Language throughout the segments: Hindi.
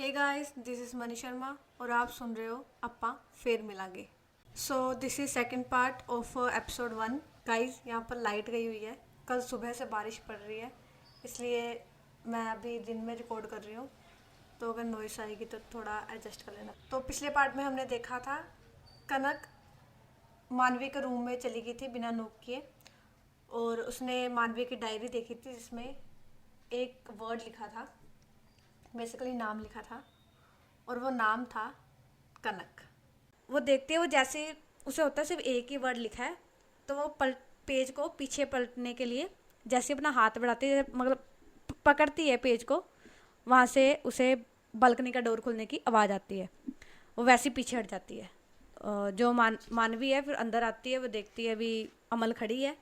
Hey guys, this is Mani Sharma और आप सुन रहे हो अप्पा फिर मिलांगे। So this is second part of episode 1। Guys, यहाँ पर लाइट गई हुई है। कल सुबह से बारिश पड़ रही है, इसलिए मैं अभी दिन में रिकॉर्ड कर रही हूँ। तो अगर नॉइस आएगी तो थोड़ा एडजस्ट कर लेना। तो पिछले पार्ट में हमने देखा था कनक मानवी के रूम में चली गई थी बिना नॉक किए, और उसने मानवी की डायरी देखी थी जिसमें एक वर्ड लिखा था, बेसिकली नाम लिखा था, और वो नाम था कनक। वो देखते वो जैसे उसे होता है सिर्फ एक ही वर्ड लिखा है, तो वो पेज को पीछे पलटने के लिए जैसे अपना हाथ बढ़ाती है, मतलब पकड़ती है पेज को, वहाँ से उसे बालकनी का डोर खुलने की आवाज़ आती है। वो वैसे ही पीछे हट जाती है। जो मानवी है फिर अंदर आती है। वो देखती है अभी अमल खड़ी है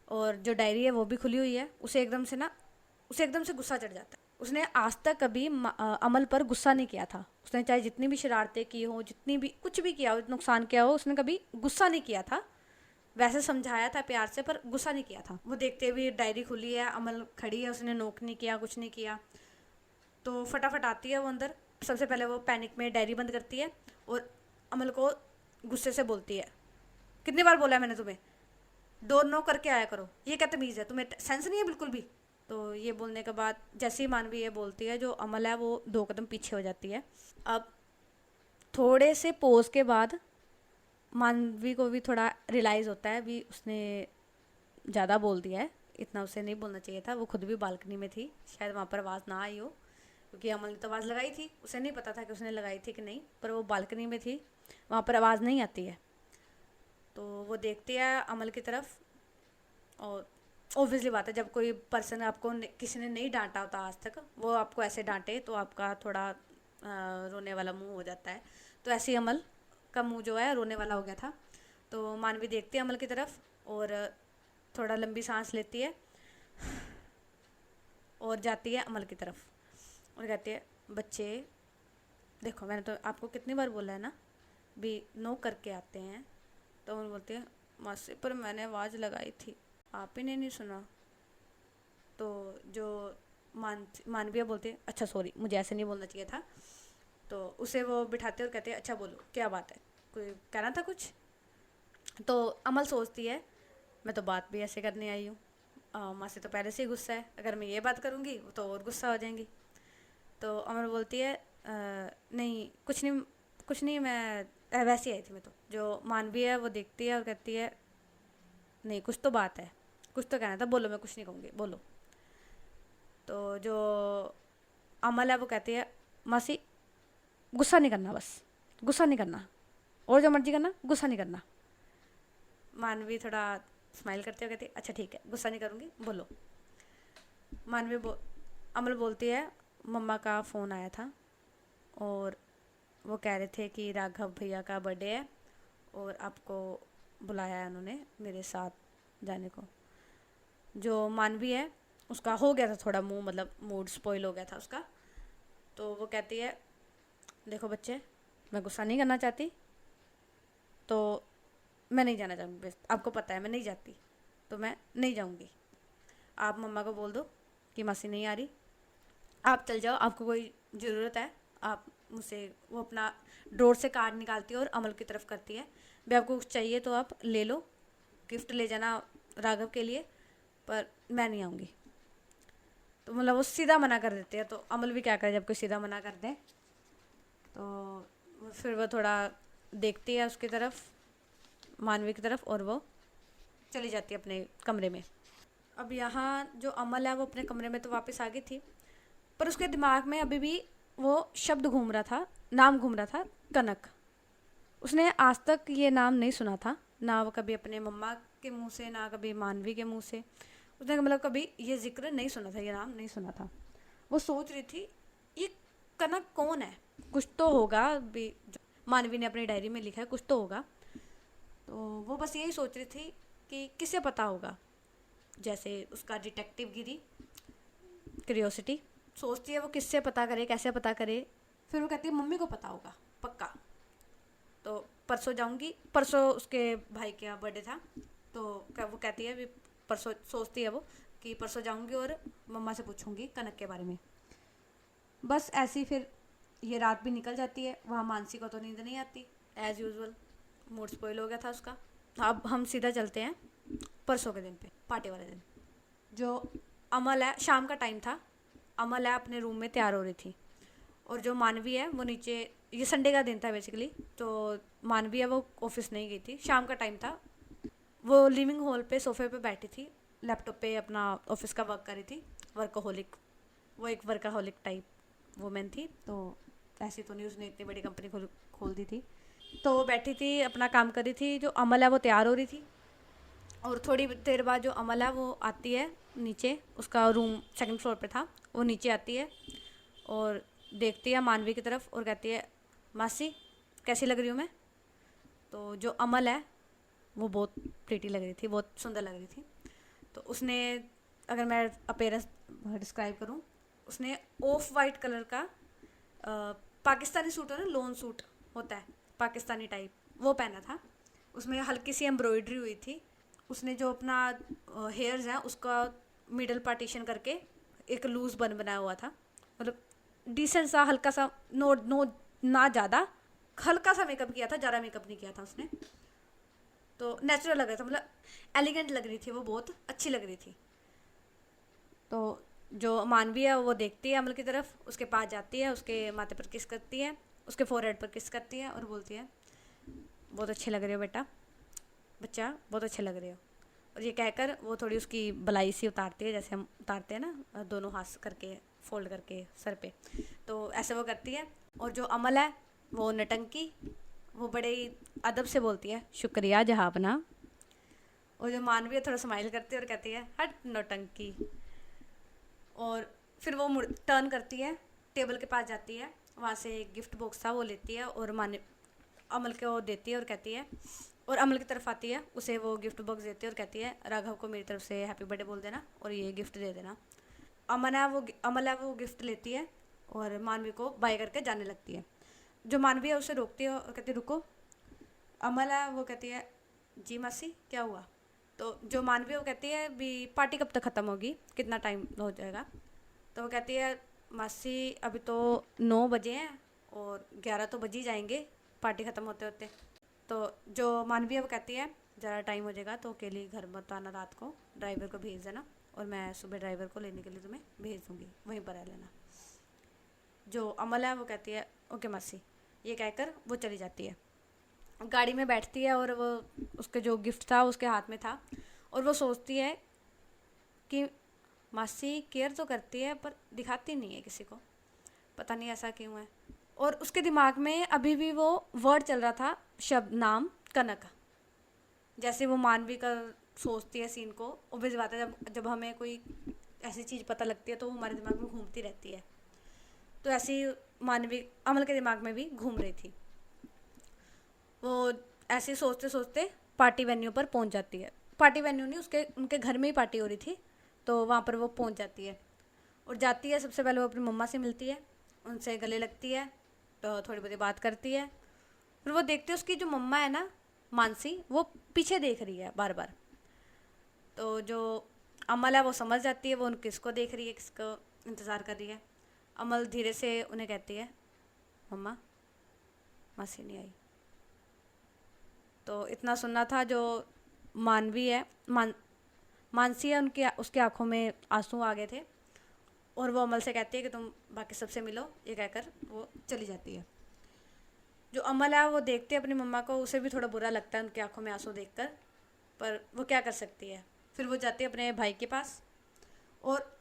और जो डायरी है वो भी खुली हुई है। उसे एकदम से गुस्सा चढ़ जाता है। उसने आज तक कभी अमल पर गुस्सा नहीं किया था। उसने चाहे जितनी भी शरारतें की हो, जितनी भी कुछ भी किया हो, नुकसान किया हो, उसने कभी गुस्सा नहीं किया था। वैसे समझाया था प्यार से, पर गुस्सा नहीं किया था। वो देखते हुए डायरी खुली है, अमल खड़ी है, उसने नोक नहीं किया, कुछ नहीं किया। तो फटाफट आती है वो अंदर। सबसे पहले वो पैनिक में डायरी बंद करती है और अमल को गुस्से से बोलती है, कितनी बार बोला है मैंने तुम्हें, डोर नो करके आया करो, ये क्या तमीज़ है, तुम्हें सेंस नहीं है बिल्कुल भी। तो ये बोलने के बाद जैसे ही मानवी ये बोलती है, जो अमल है वो 2 कदम पीछे हो जाती है। अब थोड़े से पोज के बाद मानवी को भी थोड़ा रियलाइज़ होता है भी उसने ज़्यादा बोल दिया है, इतना उसे नहीं बोलना चाहिए था। वो खुद भी बालकनी में थी, शायद वहाँ पर आवाज़ ना आई हो, क्योंकि अमल ने तो आवाज़ लगाई थी। उसे नहीं पता था कि उसने लगाई थी कि नहीं, पर वो बालकनी में थी, वहाँ पर आवाज़ नहीं आती है। तो वो देखती है अमल की तरफ, और ऑब्वियसली बात है, जब कोई पर्सन आपको किसी ने नहीं डांटा होता आज तक, वो आपको ऐसे डांटे तो आपका थोड़ा रोने वाला मुंह हो जाता है। तो ऐसे ही अमल का मुंह जो है रोने वाला हो गया था। तो मानवी देखती है अमल की तरफ और थोड़ा लंबी सांस लेती है और जाती है अमल की तरफ और कहती है, बच्चे देखो, मैंने तो आपको कितनी बार बोला है ना भी नो करके आते हैं। तो वो बोलती है, मासी पर मैंने आवाज़ लगाई थी, आप ही ने नहीं सुना। तो जो मानवीय बोलती है, अच्छा सॉरी, मुझे ऐसे नहीं बोलना चाहिए था। तो उसे वो बिठाते और कहते हैं, अच्छा बोलो क्या बात है, कोई कहना था कुछ। तो अमल सोचती है, मैं तो बात भी ऐसे करने आई हूँ, माँ से तो पहले से ही गुस्सा है, अगर मैं ये बात करूँगी तो और गुस्सा हो जाएंगी। तो अमल बोलती है, नहीं कुछ नहीं, कुछ नहीं, मैं वैसे ही आई थी मैं तो। जो मानवी है वो देखती है और कहती है, नहीं कुछ तो बात है, कुछ तो कहना था, बोलो, मैं कुछ नहीं कहूँगी, बोलो। तो जो अमल है वो कहती है, मासी गुस्सा नहीं करना, बस गुस्सा नहीं करना, और जो मर्जी करना, गुस्सा नहीं करना। मानवी थोड़ा स्माइल करते हुए कहती है, अच्छा ठीक है, गुस्सा नहीं करूँगी, बोलो। मानवी अमल बोलती है, मम्मा का फ़ोन आया था और वो कह रहे थे कि राघव भैया का बर्थडे है और आपको बुलाया है उन्होंने मेरे साथ जाने को। जो मानवी है उसका हो गया था थोड़ा मुंह, मतलब मूड स्पॉइल हो गया था उसका। तो वो कहती है, देखो बच्चे, मैं गुस्सा नहीं करना चाहती, तो मैं नहीं जाना चाहूँगी, आपको पता है मैं नहीं जाती, तो मैं नहीं जाऊँगी। आप मम्मा को बोल दो कि मासी नहीं आ रही, आप चल जाओ, आपको कोई ज़रूरत है आप मुझसे। वो अपना ड्रॉर से कार्ड निकालती है और अमल की तरफ करती है, भाई आपको कुछ चाहिए तो आप ले लो, गिफ्ट ले जाना राघव के लिए, पर मैं नहीं आऊँगी। तो मतलब वो सीधा मना कर देते हैं। तो अमल भी क्या करे जब कोई सीधा मना कर दे। तो फिर वो थोड़ा देखती है उसकी तरफ, मानवी की तरफ, और वो चली जाती है अपने कमरे में। अब यहाँ जो अमल है वो अपने कमरे में तो वापस आ गई थी, पर उसके दिमाग में अभी भी वो शब्द घूम रहा था, नाम घूम रहा था, कनक। उसने आज तक ये नाम नहीं सुना था, ना वो कभी अपने मम्मा के मुंह से, ना कभी मानवी के मुंह से। उसने मतलब कभी ये जिक्र नहीं सुना था, ये नाम नहीं सुना था। वो सोच रही थी, ये कनक कौन है, कुछ तो होगा भी, मानवी ने अपनी डायरी में लिखा है, कुछ तो होगा। तो वो बस यही सोच रही थी कि किसे पता होगा। जैसे उसका डिटेक्टिव गिरी, क्यूरियोसिटी, सोचती है वो किससे पता करे, कैसे पता करे। फिर वो कहती है मम्मी को पता होगा पक्का। तो परसों जाऊंगी, परसों उसके भाई के यहाँ बर्थडे था, तो वो कहती है भी परसों, सोचती है वो कि परसों जाऊंगी और मम्मा से पूछूंगी कनक के बारे में। बस ऐसी फिर ये रात भी निकल जाती है। वहाँ मानसी को तो नींद नहीं आती, एज़ यूजुअल मूड स्पॉइल हो गया था उसका। अब हम सीधा चलते हैं परसों के दिन पे, पार्टी वाले दिन। जो अमल है, शाम का टाइम था, अमल है अपने रूम में तैयार हो रही थी, और जो मानवी है वो नीचे, ये संडे का दिन था बेसिकली, तो मानवी है वो ऑफिस नहीं गई थी, शाम का टाइम था। वो लिविंग हॉल पे सोफे पे बैठी थी, लैपटॉप पे अपना ऑफिस का वर्क कर रही थी। वर्कोहोलिक, वो एक वर्काहोलिक टाइप वुमेन थी, तो ऐसी तो नहीं, उसने इतनी बड़ी कंपनी खोल दी थी। तो वो बैठी थी अपना काम कर रही थी। जो अमल है वो तैयार हो रही थी, और थोड़ी देर बाद जो अमल है वो आती है नीचे, उसका रूम सेकंड फ्लोर पे था, वो नीचे आती है और देखती है मानवी की तरफ और कहती है, मासी कैसी लग रही हूँ मैं? तो जो अमल है वो बहुत प्रीटी लग रही थी, बहुत सुंदर लग रही थी। तो उसने, अगर मैं अपेयरेंस डिस्क्राइब करूँ, उसने ऑफ वाइट कलर का पाकिस्तानी सूट है ना, लोन सूट होता है पाकिस्तानी टाइप, वो पहना था। उसमें हल्की सी एम्ब्रॉयडरी हुई थी। उसने जो अपना हेयर्स हैं उसका मिडल पार्टीशन करके एक लूज बन बनाया हुआ था, मतलब डिसेंट सा, हल्का सा, नो नो ना ज़्यादा, हल्का सा मेकअप किया था, ज़्यादा मेकअप नहीं किया था उसने। तो नेचुरल लग रहा था, मतलब एलिगेंट लग रही थी वो, बहुत अच्छी लग रही थी। तो जो मानवी है वो देखती है अमल की तरफ, उसके पास जाती है, उसके माथे पर किस करती है, उसके फोरहेड पर किस करती है और बोलती है, बहुत अच्छे लग रहे हो बेटा, बच्चा बहुत अच्छे लग रहे हो। और ये कहकर वो थोड़ी उसकी बलाई सी उतारती है, जैसे हम उतारते हैं ना दोनों हाथ करके फोल्ड करके सर पे, तो ऐसे वो करती है। और जो अमल है वो नटंकी, वो बड़े ही अदब से बोलती है, शुक्रिया जहाबना। और जो मानवी है थोड़ा स्माइल करती है और कहती है, हट नौटंकी। और फिर वो मुड़ टर्न करती है, टेबल के पास जाती है, वहाँ से एक गिफ्ट बॉक्स था वो लेती है और अमल को देती है और कहती है, और अमल की तरफ आती है, उसे वो गिफ्ट बॉक्स देती है और कहती है, राघव को मेरी तरफ से हैप्पी बर्थडे बोल देना और ये गिफ्ट दे देना। अमल है वो गिफ्ट लेती है और मानवी को बाय करके जाने लगती है। जो मानवी है उसे रोकती है और कहती है, रुको। अमल है वो कहती है, जी मासी क्या हुआ? तो जो मानवी है वो कहती है, भी पार्टी कब तक ख़त्म होगी, कितना टाइम हो जाएगा? तो वो कहती है, मासी अभी तो 9 बजे हैं और 11 तो बज ही जाएंगे पार्टी ख़त्म होते होते। तो जो मानवी है वो कहती है, ज़्यादा टाइम हो जाएगा तो अकेले घर मत आना, रात को ड्राइवर को भेज देना और मैं सुबह ड्राइवर को लेने के लिए तुम्हें भेज दूँगी, वहीं पर रह लेना। जो अमल है वो कहती है, ओके मासी, ये कहकर वो चली जाती है। गाड़ी में बैठती है और वो, उसके जो गिफ्ट था उसके हाथ में था, और वो सोचती है कि मासी केयर तो करती है पर दिखाती नहीं है किसी को, पता नहीं ऐसा क्यों है। और उसके दिमाग में अभी भी वो वर्ड चल रहा था, शब्द नाम कनक, जैसे वो मानवी का सोचती है सीन को। ऑब्वियस बात है, जब जब हमें कोई ऐसी चीज़ पता लगती है तो वो हमारे दिमाग में घूमती रहती है। तो ऐसे ही मानवी अमल के दिमाग में भी घूम रही थी। वो ऐसे सोचते सोचते पार्टी वेन्यू पर पहुंच जाती है। पार्टी वेन्यू नहीं, उसके उनके घर में ही पार्टी हो रही थी, तो वहाँ पर वो पहुंच जाती है। और जाती है, सबसे पहले वो अपनी मम्मा से मिलती है, उनसे गले लगती है, तो थोड़ी बहुत बात करती है। फिर वो देखती है उसकी जो मम्मा है ना मानसी, वो पीछे देख रही है बार बार। तो जो अमल है वो समझ जाती है वो उन किसको देख रही है, किसको इंतज़ार कर रही है। अमल धीरे से उन्हें कहती है, मम्मा मासी नहीं आई। तो इतना सुनना था। जो मानवी है मानसी है, उनकी उसकी आंखों में आंसू आ गए थे, और वो अमल से कहती है कि तुम बाकी सबसे मिलो, ये कहकर वो चली जाती है। जो अमल है वो देखते अपनी मम्मा को, उसे भी थोड़ा बुरा लगता है उनकी आंखों में आंसू देखकर, पर वो क्या कर सकती है। फिर वो जाती है अपने भाई के पास, और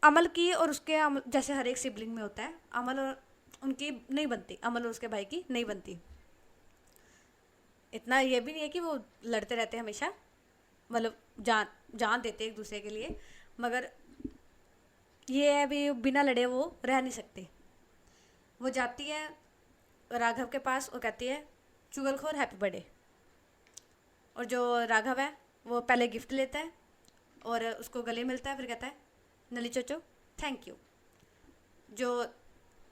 अमल की और उसके जैसे हर एक सिबलिंग में होता है, अमल और उनकी नहीं बनती, अमल और उसके भाई की नहीं बनती। इतना ये भी नहीं है कि वो लड़ते रहते हमेशा, मतलब जान देते एक दूसरे के लिए, मगर ये है भी बिना लड़े वो रह नहीं सकते। वो जाती है राघव के पास और कहती है, चुगलखोर हैप्पी बर्थडे। और जो राघव है वो पहले गिफ्ट लेता है और उसको गले मिलता है, फिर कहता है, नली चोचो थैंक यू। जो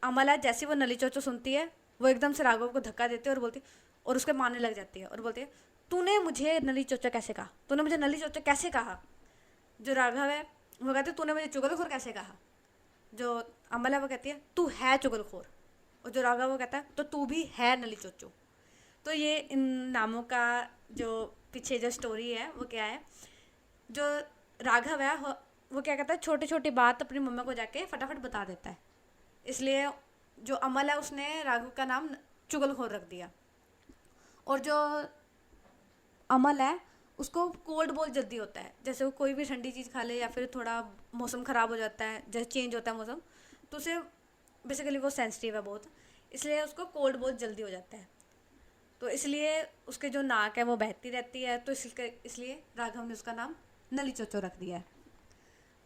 अमल है, जैसे वो नली चोचो सुनती है वो एकदम से राघव को धक्का देती है और बोलती, और उसके मारने लग जाती है और बोलती है, तूने मुझे नली चोचो कैसे कहा, तूने मुझे नली चोचो कैसे कहा? जो राघव है वो कहते, तूने मुझे चुगलखोर कैसे कहा? जो अमल है वो कहती है तू है चुगलखोर, और जो राघव वो कहता है तो तू भी है नली चोचो। तो ये इन नामों का जो पीछे जो स्टोरी है वो क्या है, जो राघव है वो क्या कहता है, छोटी छोटी बात अपनी मम्मा को जाके फटाफट बता देता है, इसलिए जो अमल है उसने राघव का नाम चुगलखोर रख दिया। और जो अमल है उसको कोल्ड बहुत जल्दी होता है, जैसे वो कोई भी ठंडी चीज़ खा ले या फिर थोड़ा मौसम ख़राब हो जाता है, जैसे चेंज होता है मौसम, तो उसे बेसिकली वो सेंसिटिव है बहुत, इसलिए उसको कोल्ड बहुत जल्दी हो जाता है। तो इसलिए उसके जो नाक है वो बहती रहती है, तो इसलिए राघव ने उसका नाम नली चोचो रख दिया है।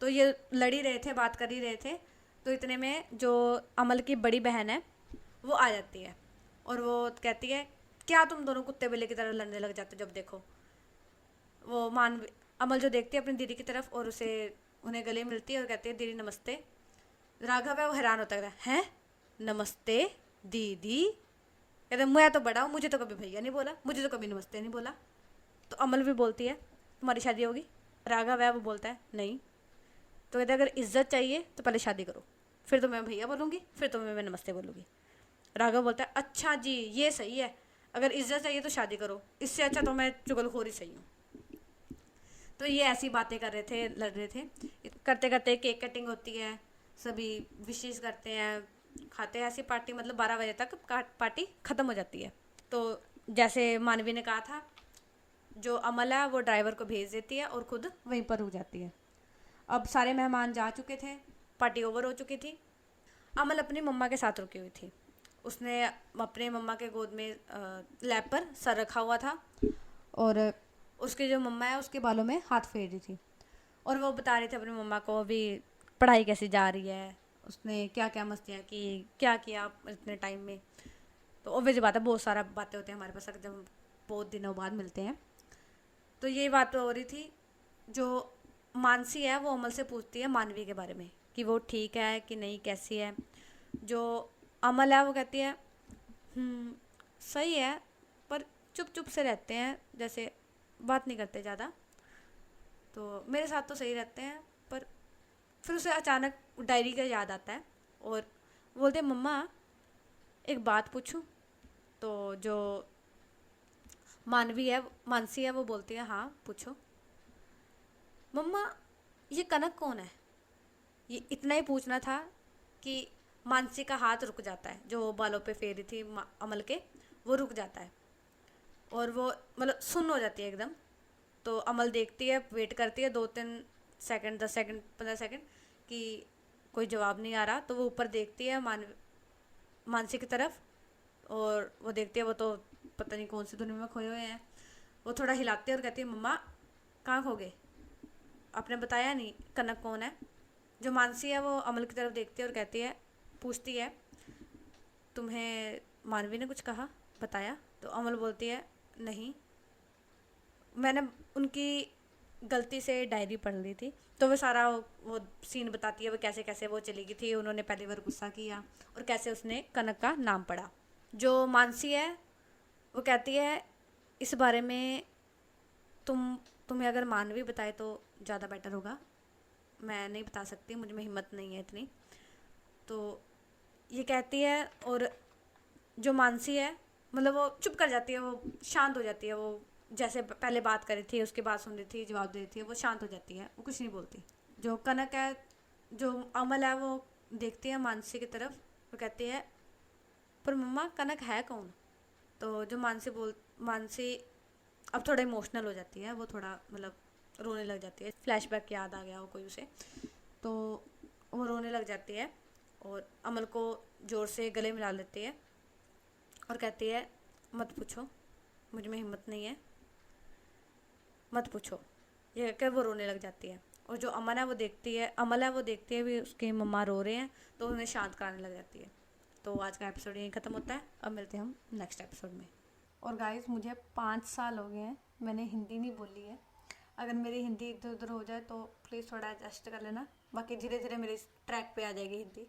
तो ये लड़ ही रहे थे, बात कर ही रहे थे, तो इतने में जो अमल की बड़ी बहन है वो आ जाती है और वो कहती है क्या तुम दोनों कुत्ते बिल्ली की तरह लड़ने लग जाते हो जब देखो। वो अमल जो देखती है अपनी दीदी की तरफ और उसे उन्हें गले मिलती है और कहती है दीदी नमस्ते। राघव है वो हैरान होता है नमस्ते दीदी, कहते मैं तो बड़ा हूँ, मुझे तो कभी भैया नहीं बोला, मुझे तो कभी नमस्ते नहीं बोला। तो अमल भी बोलती है तुम्हारी शादी होगी। राघव है वो बोलता है नहीं। तो कहते अगर इज्जत चाहिए तो पहले शादी करो, फिर तो मैं भैया बोलूँगी, फिर तो मैं नमस्ते बोलूँगी। राघव बोलता है अच्छा जी ये सही है, अगर इज्जत चाहिए तो शादी करो, इससे अच्छा तो मैं चुगलखोरी सही हूँ। तो ये ऐसी बातें कर रहे थे, लड़ रहे थे, करते करते केक कटिंग होती है, सभी विशेष करते हैं, खाते हैं, ऐसी पार्टी मतलब 12 बजे तक पार्टी ख़त्म हो जाती है। तो जैसे मानवी ने कहा था, जो अमल है वो ड्राइवर को भेज देती है और खुद वहीं पर रुक जाती है। अब सारे मेहमान जा चुके थे, पार्टी ओवर हो चुकी थी। अमल अपनी मम्मा के साथ रुकी हुई थी, उसने अपने मम्मा के गोद में लैप पर सर रखा हुआ था और उसकी जो मम्मा है उसके बालों में हाथ फेर रही थी और वो बता रही थी अपनी मम्मा को अभी पढ़ाई कैसी जा रही है, उसने क्या क्या मस्तियाँ की, क्या किया इतने टाइम में। तो ऑब्वियस बात है बहुत सारा बातें होती हैं हमारे पास जब बहुत दिनों बाद मिलते हैं। तो ये बात हो रही थी। जो मानसी है वो अमल से पूछती है मानवी के बारे में कि वो ठीक है कि नहीं, कैसी है। जो अमल है वो कहती है सही है, पर चुप चुप से रहते हैं, जैसे बात नहीं करते ज़्यादा, तो मेरे साथ तो सही रहते हैं। पर फिर उसे अचानक डायरी का याद आता है और बोलते हैं मम्मा एक बात पूछूं। तो जो मानसी है वो बोलती है हाँ पूछो। मम्मा ये कनक कौन है? ये इतना ही पूछना था कि मानसी का हाथ रुक जाता है, जो बालों पे फेरी थी अमल के, वो रुक जाता है और वो मतलब सुन्न हो जाती है एकदम। तो अमल देखती है, वेट करती है 2-3 सेकंड, 10 सेकंड, 15 सेकंड कि कोई जवाब नहीं आ रहा। तो वो ऊपर देखती है मानसी की तरफ और वो देखती है वो तो पता नहीं कौन सी दुनिया में खोए हुए हैं। वो थोड़ा हिलाती है और कहती है मम्मा कहाँ खो गए, आपने बताया नहीं कनक कौन है। जो मानसी है वो अमल की तरफ देखती है और कहती है, पूछती है तुम्हें मानवी ने कुछ कहा, बताया? तो अमल बोलती है नहीं, मैंने उनकी गलती से डायरी पढ़ ली थी। तो वो सारा वो सीन बताती है, वो कैसे कैसे वो चली गई थी, उन्होंने पहली बार गुस्सा किया और कैसे उसने कनक का नाम पढ़ा। जो मानसी है वो कहती है इस बारे में तुम्हें अगर मानवी बताए तो ज़्यादा बेटर होगा, मैं नहीं बता सकती, मुझ में हिम्मत नहीं है इतनी। तो ये कहती है और जो मानसी है मतलब वो चुप कर जाती है, वो शांत हो जाती है, वो जैसे पहले बात कर रही थी उसके बाद सुन रही थी, जवाब दे रही थी, वो शांत हो जाती है, वो कुछ नहीं बोलती। जो कनक है, जो अमल है, वो देखती है मानसी की तरफ, वो कहती है पर मम्मा कनक है कौन? तो जो मानसी अब थोड़ा इमोशनल हो जाती है, वो थोड़ा मतलब रोने लग जाती है, फ्लैशबैक याद आ गया हो कोई उसे, तो वो रोने लग जाती है और अमल को ज़ोर से गले मिला लेती है और कहती है मत पूछो, मुझ में हिम्मत नहीं है, मत पूछो। ये कहकर वो रोने लग जाती है और जो अमल है वो देखती है भी उसके मम्मा रो रहे हैं, तो उन्हें शांत कराने लग जाती है। तो आज का एपिसोड यहीं ख़त्म होता है, अब मिलते हैं हम नेक्स्ट एपिसोड में। और गाइस मुझे 5 साल हो गए हैं, मैंने हिंदी नहीं बोली है, अगर मेरी हिंदी इधर उधर हो जाए तो प्लीज़ थोड़ा एडजस्ट कर लेना, बाकी धीरे धीरे मेरे ट्रैक पे आ जाएगी हिंदी।